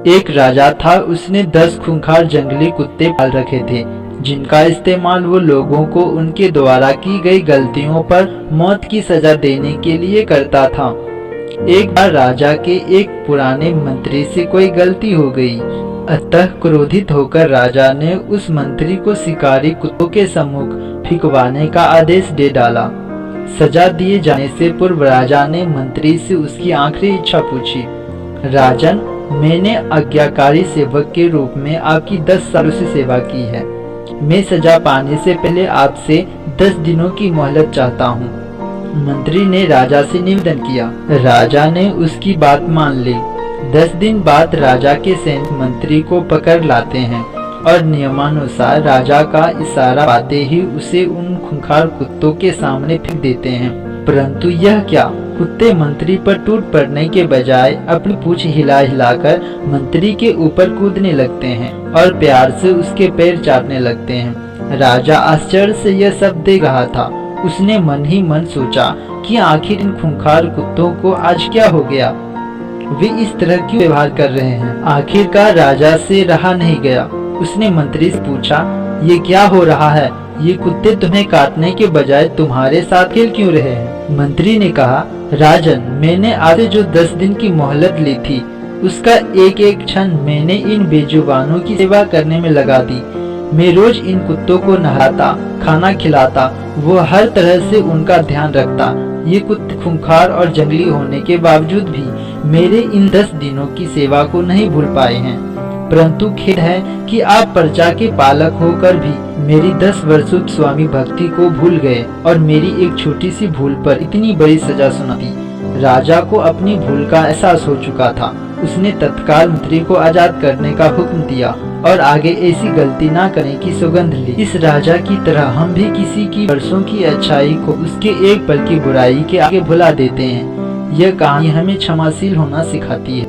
एक राजा था, उसने 10 खूंखार जंगली कुत्ते पाल रखे थे, जिनका इस्तेमाल वो लोगों को उनके द्वारा की गई गलतियों पर मौत की सजा देने के लिए करता था। एक बार राजा के एक पुराने मंत्री से कोई गलती हो गई, अतः क्रोधित होकर राजा ने उस मंत्री को शिकारी कुत्तों के सम्मुख फिंकवाने का आदेश दे डाला। सजा दिए जाने से पूर्व राजा ने मंत्री से उसकी आखिरी इच्छा पूछी। राजन, मैंने आज्ञाकारी सेवक के रूप में आपकी 10 सालों से सेवा की है। मैं सजा पाने से पहले आपसे 10 दिनों की मोहलत चाहता हूँ। मंत्री ने राजा से निवेदन किया। राजा ने उसकी बात मान ली। 10 दिन बाद राजा के सैनिक मंत्री को पकड़ लाते हैं और नियमानुसार राजा का इशारा पाते ही उसे उन खूंखार कुत्तों के सामने फेंक देते हैं। परंतु यह क्या, कुत्ते मंत्री पर टूट पड़ने के बजाय अपनी पूंछ हिला हिलाकर मंत्री के ऊपर कूदने लगते हैं और प्यार से उसके पैर चाटने लगते हैं। राजा आश्चर्य से यह सब देख रहा था। उसने मन ही मन सोचा कि आखिर इन खूंखार कुत्तों को आज क्या हो गया, वे इस तरह क्यों व्यवहार कर रहे हैं। आखिरकार राजा से रहा नहीं गया। उसने मंत्री से पूछा, ये क्या हो रहा है? ये कुत्ते तुम्हें काटने के बजाय तुम्हारे साथ खेल क्यों रहे हैं? मंत्री ने कहा, राजन, मैंने आपसे जो 10 दिन की मोहलत ली थी, उसका एक एक क्षण मैंने इन बेजुबानों की सेवा करने में लगा दी। मैं रोज इन कुत्तों को नहलाता, खाना खिलाता, वो हर तरह से उनका ध्यान रखता। ये कुत्ते खूंखार और जंगली होने के बावजूद भी मेरे इन 10 दिनों की सेवा को नहीं भूल पाए हैं। परंतु खेद है कि आप प्रजा के पालक होकर भी मेरी 10 वर्षों की स्वामी भक्ति को भूल गए और मेरी एक छोटी सी भूल पर इतनी बड़ी सजा सुना दी। राजा को अपनी भूल का एहसास हो चुका था। उसने तत्काल मंत्री को आजाद करने का हुक्म दिया और आगे ऐसी गलती ना करने की सौगंध ली। इस राजा की तरह हम भी किसी की वर्षों की अच्छाई को उसके एक पल की बुराई के आगे भुला देते हैं। यह कहानी हमें क्षमाशील होना सिखाती है।